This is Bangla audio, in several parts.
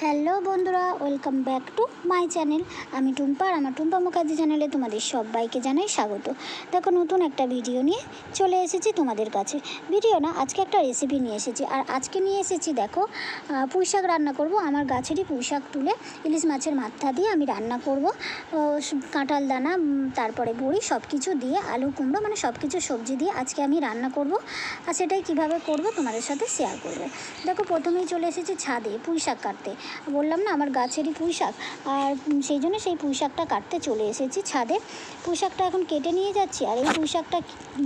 হ্যালো বন্ধুরা, welcome back to my channel. আমি টুম্পা আর আমার টুম্পা মুখার্জি চ্যানেলে তোমাদের সবাইকে জানাই স্বাগত। দেখো, নতুন একটা ভিডিও নিয়ে চলে এসেছি তোমাদের কাছে। ভিডিও না, আজকে একটা রেসিপি নিয়ে এসেছি। আর আজকে নিয়ে এসেছি দেখো, পুঁই শাক রান্না করব। আমার গাছেরই পুঁই শাক তুলে ইলিশ মাছের মাথা দিয়ে আমি রান্না করব। কাঁঠাল দানা, তারপরে বড়ি, সব কিছু দিয়ে, আলু কুমড়ো, মানে সব কিছু সবজি দিয়ে আজকে আমি রান্না করব। আর সেটাই কীভাবে করব তোমাদের সাথে শেয়ার করব। দেখো, প্রথমেই চলে এসেছি ছাদে পুঁই শাক কাটতে। বললাম না, আমার গাছেরই পুঁই শাক, আর সেই জন্য সেই পুঁই শাকটা কাটতে চলে এসেছি ছাদে। পুঁই শাকটা এখন কেটে নিয়ে যাচ্ছি, আর এই পুঁই শাকটা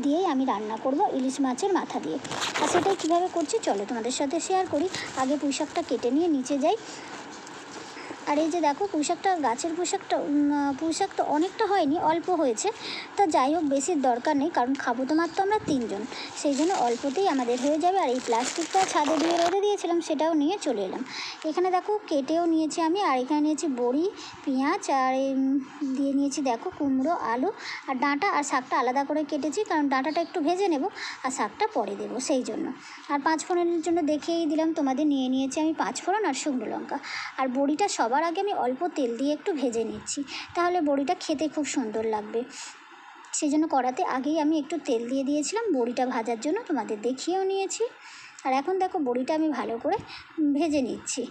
দিয়েই আমি রান্না করব ইলিশ মাছের মাথা দিয়ে। আর সেটাই কীভাবে করছি চলো তোমাদের সাথে শেয়ার করি। আগে পুঁই শাকটা কেটে নিয়ে নিচে যাই। আর এই যে দেখো, পুঁই শাকটা, গাছের পুঁই শাক তো অনেকটা হয়নি, অল্প হয়েছে। তা যাই হোক, বেশির দরকার নেই, কারণ খাবো তো মাত্র আমরা 3 জন, সেই জন্য অল্পতেই আমাদের হয়ে যাবে। আর এই প্লাস্টিকটা ছাদে দিয়ে রোদে দিয়েছিলাম, সেটাও নিয়ে চলে এলাম। এখানে দেখো কেটেও নিয়েছি আমি, আর এখানে নিয়েছি বড়ি, পেঁয়াজ, আর দিয়ে নিয়েছি দেখো কুমড়ো, আলু আর ডাঁটা। আর শাকটা আলাদা করে কেটেছি, কারণ ডাঁটাটা একটু ভেজে নেব আর শাকটা পরে দেবো, সেই জন্য। আর 5 ফোড়নের জন্য দেখেই দিলাম তোমাদের, নিয়ে নিয়েছি আমি 5 ফোড়ন আর শুকনো লঙ্কা। আর বড়িটা সবার আগে আমি অল্প তেল দিয়ে একটু ভেজে নিচ্ছি, তাহলে বড়িটা খেতে খুব সুন্দর লাগবে। সেই জন্য কড়াতে আগেই আমি একটু তেল দিয়ে দিয়েছিলাম বড়িটা ভাজার জন্য, তোমাদের দেখিয়েও নিয়েছি। আর এখন দেখো, বড়িটা আমি ভালো করে ভেজে নিচ্ছি।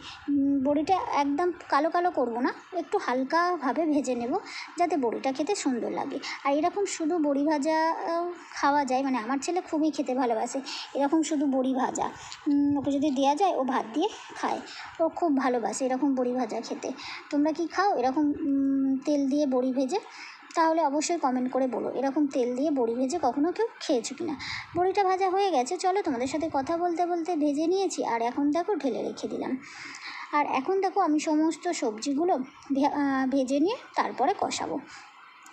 বড়িটা একদম কালো কালো করব না, একটু হালকাভাবে ভেজে নেব, যাতে বড়িটা খেতে সুন্দর লাগে। আর এরকম শুধু বড়ি ভাজা খাওয়া যায়, মানে আমার ছেলে খুবই খেতে ভালোবাসে এরকম শুধু বড়ি ভাজা। ওকে যদি দেওয়া যায়, ও ভাত দিয়ে খায়, ও খুব ভালোবাসে এরকম বড়ি ভাজা খেতে। তোমরা কি খাও এরকম তেল দিয়ে বড়ি ভেজে? তাহলে অবশ্যই কমেন্ট করে বলো, এরকম তেল দিয়ে বড়ি ভেজে কখনো কেউ খেয়েছো কিনা। বড়িটা ভাজা হয়ে গেছে, চলো তোমাদের সাথে কথা বলতে বলতে ভেজে নিয়েছি। আর এখন দেখো ঢেলে রেখে দিলাম। আর এখন দেখো, আমি সমস্ত সবজিগুলো ভেজে নিয়ে তারপরে কষাবো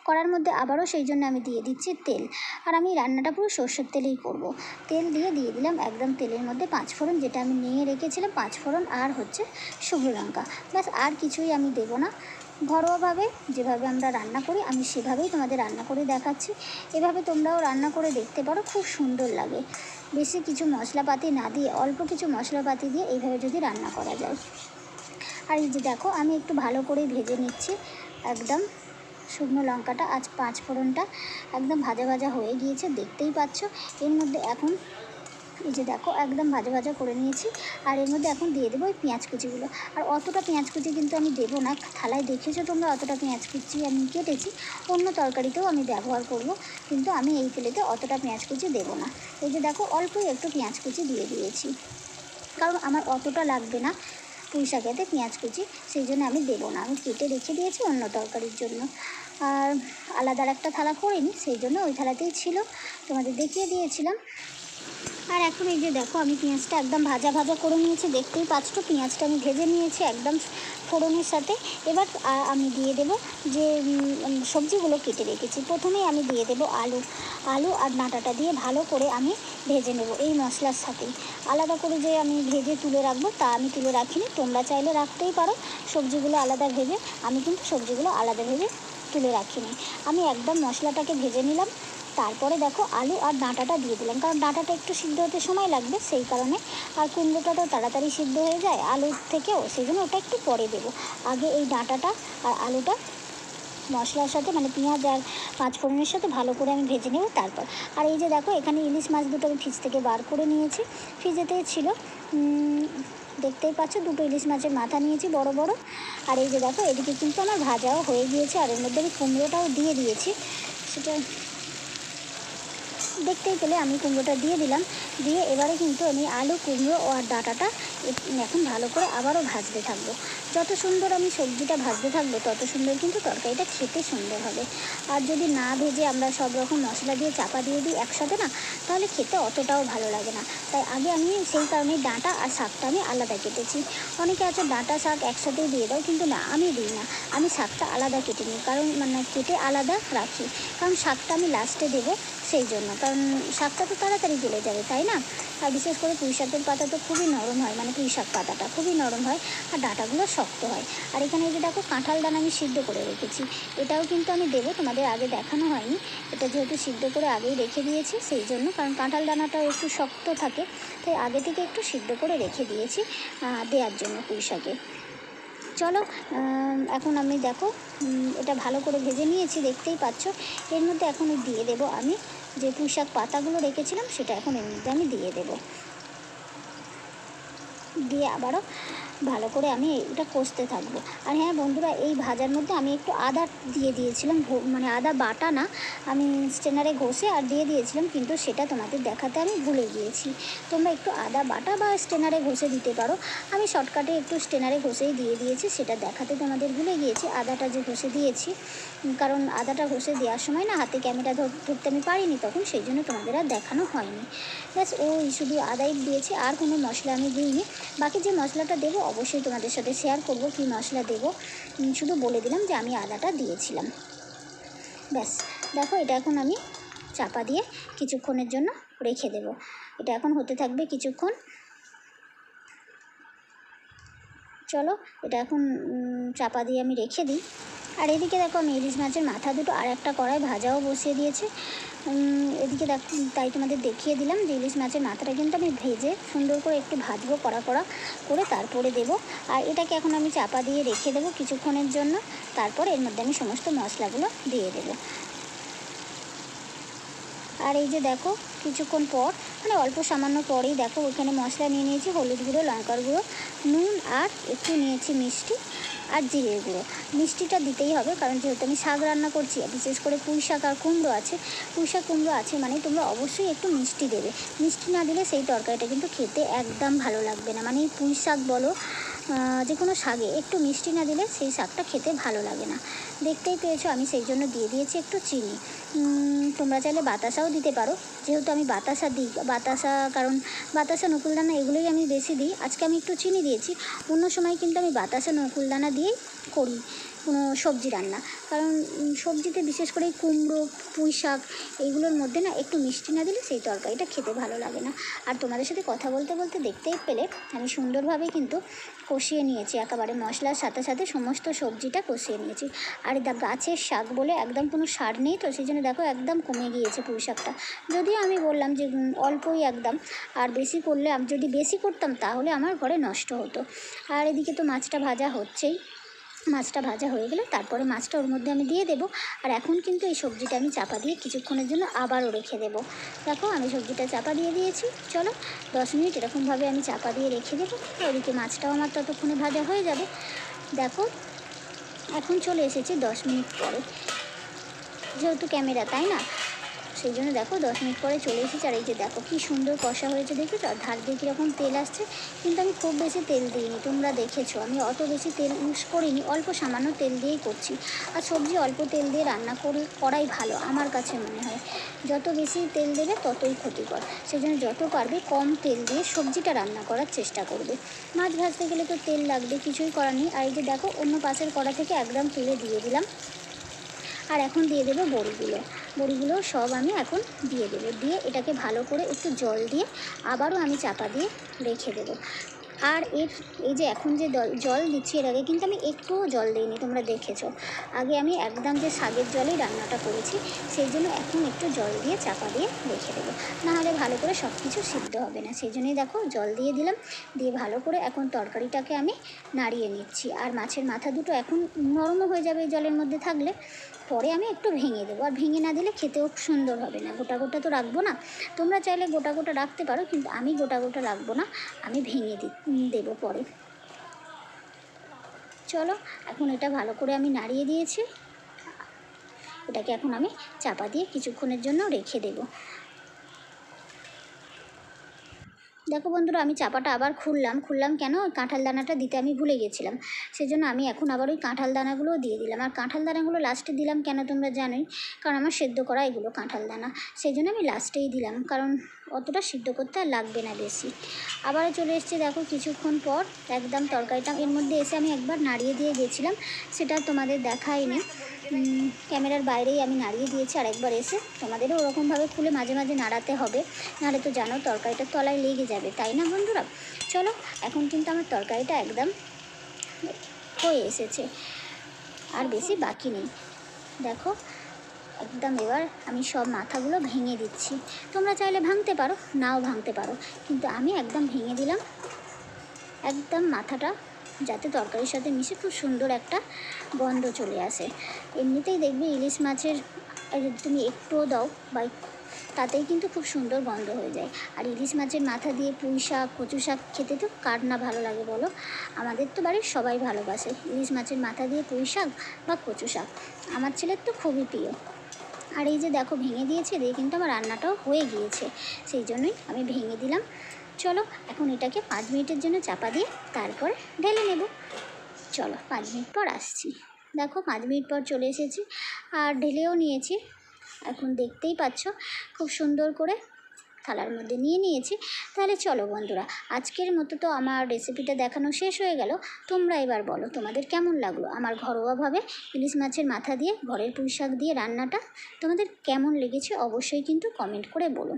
কড়ার মধ্যে আবারও। সেই জন্য আমি দিয়ে দিচ্ছি তেল। আর আমি রান্নাটা পুরো সর্ষের তেলেই করব। তেল দিয়ে দিলাম একদম তেলের মধ্যে 5 ফোড়ন, যেটা আমি নিয়ে রেখেছিলাম, 5 ফোড়ন, আর হচ্ছে শুকনো লঙ্কা। ব্যাস, আর কিছুই আমি দেবো না। ঘরোয়াভাবে যেভাবে আমরা রান্না করি, আমি সেভাবেই তোমাদের রান্না করে দেখাচ্ছি। এভাবে তোমরাও রান্না করে দেখতে পারো, খুব সুন্দর লাগে। বেশি কিছু মশলাপাতি না দিয়ে, অল্প কিছু মশলাপাতি দিয়ে এইভাবে যদি রান্না করা যায়। আর এই যে দেখো, আমি একটু ভালো করে ভেজে নিচ্ছি একদম শুকনো লঙ্কাটা। আজ 5 ফোড়নটা একদম ভাজা ভাজা হয়ে গিয়েছে, দেখতেই পাচ্ছ। এর মধ্যে এখন এই যে দেখো, একদম ভাজা ভাজা করে নিয়েছি। আর এর মধ্যে এখন দিয়ে দেবো ওই পেঁয়াজ কুচিগুলো। আর অতটা পেঁয়াজ কুচি কিন্তু আমি দেবো না, থালায় দেখেছো তোমরা অতটা পেঁয়াজ কুচি আমি কেটেছি। অন্য তরকারিতেও আমি ব্যবহার করব, কিন্তু আমি এই তেলেতে অতটা পেঁয়াজ কুচি দেবো না। এই যে দেখো, অল্পই একটু পেঁয়াজ কুচি দিয়ে দিয়েছি, কারণ আমার অতটা লাগবে না পুঁই শাকেতে পেঁয়াজ কুচি, সেই জন্য আমি দেবো না। আমি কেটে রেখে দিয়েছি অন্য তরকারির জন্য। আর আলাদা একটা থালা করিনি, সেই জন্য ওই থালাতেই ছিল, তোমাদের দেখিয়ে দিয়েছিলাম। আর এখন এই যে দেখো, আমি পেঁয়াজটা একদম ভাজা ভাজা করে নিয়েছি, দেখতেই পাচ্ছ। পেঁয়াজটা আমি ভেজে নিয়েছি একদম ফোড়নের সাথে। এবার আমি দিয়ে দেবো যে সবজিগুলো কেটে রেখেছি। প্রথমেই আমি দিয়ে দেবো আলু আর ডাঁটাটা দিয়ে ভালো করে আমি ভেজে নেব এই মশলার সাথেই। আলাদা করে যে আমি ভেজে তুলে রাখবো, তা আমি তুলে রাখিনি, তোমরা চাইলে রাখতেই পারো সবজিগুলো আলাদা ভেজে। আমি কিন্তু সবজিগুলো আলাদা ভেজে তুলে রাখিনি, আমি একদম মশলাটাকে ভেজে নিলাম। তারপরে দেখো, আলু আর ডাঁটাটা দিয়ে দিলাম, কারণ ডাঁটাটা একটু সিদ্ধ হতে সময় লাগবে, সেই কারণে। আর কুমড়োটা তো তাড়াতাড়ি সিদ্ধ হয়ে যায় আলুর থেকেও, সেই জন্য ওটা একটু পরে দেবো। আগে এই ডাঁটাটা আর আলুটা মশলার সাথে, মানে পেঁয়াজ আর 5 ফোড়নের সাথে ভালো করে আমি ভেজে নেব তারপর। আর এই যে দেখো, এখানে ইলিশ মাছ দুটো আমি ফ্রিজ থেকে বার করে নিয়েছি, ফ্রিজেতেই ছিল, দেখতেই পাচ্ছ। 2টো ইলিশ মাছের মাথা নিয়েছি বড় বড়। আর এই যে দেখো, এদিকে কিন্তু আমার ভাজাও হয়ে গিয়েছে, আর এর মধ্যে আমি কুমড়োটাও দিয়ে দিয়েছি, সেটা দেখতেই পেলে। আমি কুমড়োটা দিয়ে দিলাম, দিয়ে এবারে কিন্তু আমি আলু, কুমড়ো আর ডাঁটাটা এখন ভালো করে আবারও ভাজতে থাকবো। যত সুন্দর আমি সবজিটা ভাজতে থাকবো, তত সুন্দর কিন্তু তরকারিটা খেতে সুন্দর হবে। আর যদি না ভেজে আমরা সব রকম মশলা দিয়ে চাপা দিয়ে দিই একসাথে, না, তাহলে খেতে অতটাও ভালো লাগে না। তাই আগে আমি সেই কারণে ডাঁটা আর শাকটা আমি আলাদা কেটেছি। অনেকে আছে ডাঁটা শাক একসাথেই দিয়ে দাও, কিন্তু না, আমি দিই না। আমি শাকটা আলাদা কেটে নিই, কারণ কেটে আলাদা রাখি, কারণ শাকটা আমি লাস্টে দেবো, সেই জন্য। কারণ শাকটা তো তাড়াতাড়ি গলে যাবে, তাই না? আর বিশেষ করে পুঁই শাকের পাতা তো খুবই নরম হয়, মানে পুঁই শাক পাতাটা খুবই নরম হয়, আর ডাঁটাগুলো শক্ত হয়। আর এখানে এই যে দেখো, কাঁঠাল দানা আমি সিদ্ধ করে রেখেছি, এটাও কিন্তু আমি দেবো, তোমাদের আগে দেখানো হয়নি। এটা যেহেতু সিদ্ধ করে আগেই রেখে দিয়েছি, সেই জন্য, কারণ কাঁঠাল দানাটাও একটু শক্ত থাকে, তাই আগে থেকে একটু সিদ্ধ করে রেখে দিয়েছি দেওয়ার জন্য পুঁই শাকে। চলো এখন আমি দেখো এটা ভালো করে ভেজে নিয়েছি, দেখতেই পাচ্ছ। এর মধ্যে এখন দিয়ে দেব আমি যে পুঁইশাক পাতাগুলো রেখেছিলাম, সেটা এখন এর মধ্যে আমি দিয়ে দেব। দিয়ে আবারও ভালো করে আমি এটা কষতে থাকবো। আর হ্যাঁ বন্ধুরা, এই ভাজার মধ্যে আমি একটু আদা দিয়ে দিয়েছিলাম, মানে আদা বাটা না, আমি স্ট্রেনারে ঘষে আর দিয়ে দিয়েছিলাম, কিন্তু সেটা তোমাদের দেখাতে আমি ভুলে গিয়েছি। তোমরা একটু আদা বাটা বা স্ট্রেনারে ঘষে দিতে পারো। আমি শর্টকাটে একটু স্ট্রেনারে ঘষেই দিয়ে দিয়েছি, সেটা দেখাতে তোমাদের ভুলে গিয়েছি আদাটা যে ঘষে দিয়েছি, কারণ আদাটা ঘষে দেওয়ার সময় না হাতে ক্যামেরা ধরতে আমি পারিনি তখন, সেই জন্য তোমাদের আর দেখানো হয়নি। ব্যাস ওই শুধু আদাই দিয়েছি, আর কোনো মশলা আমি দিইনি। বাকি যে মশলাটা দেবো অবশ্যই তোমাদের সাথে শেয়ার করব কী মশলা দেবো, শুধু বলে দিলাম যে আমি আদাটা দিয়েছিলাম। ব্যাস দেখো, এটা এখন আমি চাপা দিয়ে কিছুক্ষণের জন্য রেখে দেব। এটা এখন হতে থাকবে কিছুক্ষণ। চলো এটা এখন চাপা দিয়ে আমি রেখে দিই। আর এদিকে দেখো আমি ইলিশ মাছের মাথা দুটো আর একটা কড়াই ভাজাও বসিয়ে দিয়েছি। এদিকে দেখো, তাই তোমাদের দেখিয়ে দিলাম যে ইলিশ মাছের মাথাটা কিন্তু আমি ভেজে সুন্দর করে একটু ভাজবো, কড়া কড়া করে তারপরে দেবো। আর এটাকে এখন আমি চাপা দিয়ে রেখে দেবো কিছুক্ষণের জন্য। তারপর এর মধ্যে আমি সমস্ত মশলাগুলো দিয়ে দেবো। আর এই যে দেখো কিছুক্ষণ পর, মানে অল্প সামান্য পরেই দেখো ওখানে মশলা নিয়ে নিয়েছি, হলুদ গুঁড়ো, লঙ্কার গুঁড়ো, নুন, আর একটু নিয়েছি মিষ্টি আর জিরের গুঁড়ো। মিষ্টিটা দিতেই হবে, কারণ যেহেতু আমি শাক রান্না করছি, বিশেষ করে পুঁই শাক আর কুমড়ো আছে, পুঁই শাক কুমড়ো আছে মানে তোমরা অবশ্যই একটু মিষ্টি দেবে। মিষ্টি না দিলে সেই তরকারিটা কিন্তু খেতে একদম ভালো লাগবে না। মানে পুঁই শাক বলো, যে কোনো শাকে একটু মিষ্টি না দিলে সেই শাকটা খেতে ভালো লাগে না। দেখতেই পেয়েছো আমি সেই জন্য দিয়ে দিয়েছি একটু চিনি। তোমরা চাইলে বাতাসাও দিতে পারো, যেহেতু আমি বাতাসা দিই, কারণ বাতাসা নকুলদানা এগুলোই আমি বেশি দিই। আজকে আমি একটু চিনি দিয়েছি, অন্য সময় কিন্তু আমি বাতাসা নকুলদানা দিয়েই করি কোনো সবজি রান্না, কারণ সবজিতে বিশেষ করে কুমড়ো, পুঁই শাক এইগুলোর মধ্যে না একটু মিষ্টি না দিলে সেই তরকারিটা খেতে ভালো লাগে না। আর তোমাদের সাথে কথা বলতে বলতে দেখতেই পেলে আমি সুন্দরভাবে কিন্তু কষিয়ে নিয়েছি, একেবারে মশলার সাথে সাথে সমস্ত সবজিটা কষিয়ে নিয়েছি। আর গাছের শাক বলে একদম কোনো সার নেই, তো সেই জন্য দেখো একদম কমে গিয়েছে পুঁই শাকটা। যদিও আমি বললাম যে অল্পই একদম, আর বেশি করলে যদি বেশি করতাম তাহলে আমার ঘরে নষ্ট হতো। আর এদিকে তো মাছটা ভাজা হচ্ছেই, মাছটা ভাজা হয়ে গেলে তারপরে মাছটা ওর মধ্যে আমি দিয়ে দেবো। আর এখন কিন্তু এই সবজিটা আমি চাপা দিয়ে কিছুক্ষণের জন্য আবারও রেখে দেবো। দেখো আমি সবজিটা চাপা দিয়ে দিয়েছি। চলো 10 মিনিট এরকমভাবে আমি চাপা দিয়ে রেখে দেবো, ওদিকে মাছটাও আমার ততক্ষণে ভাজা হয়ে যাবে। দেখো এখন চলে এসেছি 10 মিনিট পরে, যেহেতু ক্যামেরা তাই না, সেই জন্য দেখো 10 মিনিট পরে চলে এসেছি। আর এই যে দেখো কী সুন্দর কষা হয়েছে, দেখেছো? আর ধার দিয়ে কীরকম তেল আসছে, কিন্তু আমি খুব বেশি তেল দিইনি, তোমরা দেখেছো আমি অত বেশি তেল ইউজ করিনি, অল্প সামান্য তেল দিয়েই করছি। আর সবজি অল্প তেল দিয়ে রান্না করাই ভালো আমার কাছে মনে হয়। যত বেশি তেল দেবে ততই ক্ষতিকর, সেই জন্য যত পারবে কম তেল দিয়ে সবজিটা রান্না করার চেষ্টা করবে। মাছ ভাজতে গেলে তো তেল লাগবে, কিছুই করার নেই। আর এই যে দেখো অন্য পাশের কড়া থেকে একদম তুলে দিয়ে দিলাম। আর এখন দিয়ে দেবো বড়িগুলো সব আমি এখন দিয়ে দেবো। দিয়ে এটাকে ভালো করে একটু জল দিয়ে আবারও আমি চাপা দিয়ে রেখে দেবো। আর এই যে এখন যে জল দিচ্ছি, এর আগে কিন্তু আমি একটুও জল দিইনি, তোমরা দেখেছো। আগে আমি একদম যে শাকের জলেই রান্নাটা করেছি, সেই জন্য এখন একটু জল দিয়ে চাপা দিয়ে রেখে দেবো, নাহলে ভালো করে সব কিছু সিদ্ধ হবে না। সেই জন্যই দেখো জল দিয়ে দিলাম, দিয়ে ভালো করে এখন তরকারিটাকে আমি নাড়িয়ে নিচ্ছি। আর মাছের মাথা দুটো এখন নরমও হয়ে যাবে এই জলের মধ্যে থাকলে, পরে আমি একটু ভেঙে দেবো। আর ভেঙে না দিলে খেতেও সুন্দর হবে না, গোটা গোটা তো রাখবো না। তোমরা চাইলে গোটা গোটা রাখতে পারো, কিন্তু আমি গোটা গোটা রাখবো না, আমি ভেঙে দেবো পরে। চলো এখন এটা ভালো করে আমি নাড়িয়ে দিয়েছি, এটাকে এখন আমি চাপা দিয়ে কিছুক্ষণের জন্য রেখে দেবো। দেখো বন্ধুরা আমি চাপাটা আবার খুললাম কেন, কাঁঠাল দানাটা দিতে আমি ভুলে গেছিলাম, সেজন্য আমি এখন আবার ওই কাঁঠাল দানাগুলোও দিয়ে দিলাম। আর কাঁঠাল দানাগুলো লাস্টে দিলাম কেন তোমরা জানোই, কারণ আমার সেদ্ধ করা এগুলো কাঁঠাল দানা, সেই জন্য আমি লাস্টেই দিলাম, কারণ অতটা সিদ্ধ করতে আর লাগবে না বেশি। আবারও চলে এসেছি দেখো কিছুক্ষণ পর, একদম তরকারিটা এর মধ্যে এসে আমি একবার নাড়িয়ে দিয়ে গেছিলাম, সেটা তোমাদের দেখাইনি, ক্যামেরার বাইরেই আমি নাড়িয়ে দিয়েছি। আর একবার এসে তোমাদেরও ওরকমভাবে খুলে মাঝে মাঝে নাড়াতে হবে, নাহলে তো জানো তরকারিটা তলায় লেগে যাবে, তাই না বন্ধুরা? চলো এখন কিন্তু আমার তরকারিটা একদম হয়ে এসেছে, আর বেশি বাকি নেই। দেখো একদম এবার আমি সব মাথাগুলো ভেঙে দিচ্ছি, তোমরা চাইলে ভাঙতে পারো, নাও ভাঙতে পারো, কিন্তু আমি একদম ভেঙে দিলাম একদম মাথাটা যাতে তরকারির সাথে মিশে খুব সুন্দর একটা গন্ধ চলে আসে। এমনিতেই দেখবে ইলিশ মাছের যদি তুমি একটুও দাও বা তাতেই কিন্তু খুব সুন্দর গন্ধ হয়ে যায়। আর ইলিশ মাছের মাথা দিয়ে পুঁই শাক, কচু শাক খেতে তো কার না ভালো লাগে বলো? আমাদের তো বাড়ির সবাই ভালোবাসে ইলিশ মাছের মাথা দিয়ে পুঁই শাক বা কচু শাক। আমার ছেলের তো খুবই প্রিয়। আর এই যে দেখো ভেঙে দিয়েছে, দিয়ে কিন্তু আমার রান্নাটাও হয়ে গিয়েছে, সেই জন্যই আমি ভেঙে দিলাম। চলো এখন এটাকে 5 মিনিটের জন্য চাপা দিয়ে তারপর ঢেলে নেব। চলো 5 মিনিট পর আসছি। দেখো 5 মিনিট পর চলে এসেছি আর ঢেলেও নিয়েছি। এখন দেখতেই পাচ্ছ খুব সুন্দর করে থালার মধ্যে নিয়ে নিয়েছি। তাহলে চলো বন্ধুরা, আজকের মতো তো আমার রেসিপিটা দেখানো শেষ হয়ে গেল। তোমরা এবার বলো তোমাদের কেমন লাগলো আমার ঘরোয়াভাবে ইলিশ মাছের মাথা দিয়ে ঘরের পুঁই শাক দিয়ে রান্নাটা। তোমাদের কেমন লেগেছে অবশ্যই কিন্তু কমেন্ট করে বলো।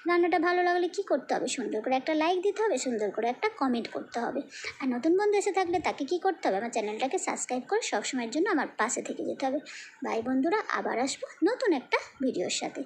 রান্নাটা ভালো লাগলে কি করতে হবে? সুন্দর করে একটা লাইক দিতে হবে, সুন্দর করে একটা কমেন্ট করতে হবে। আর নতুন বন্ধু এসে থাকলে তাকে কি করতে হবে? আমার চ্যানেলটাকে সাবস্ক্রাইব করে সবসময়ের জন্য আমার পাশে থেকে যেতে হবে। বাই বন্ধুরা, আবার আসবো নতুন একটা ভিডিওর সাথে।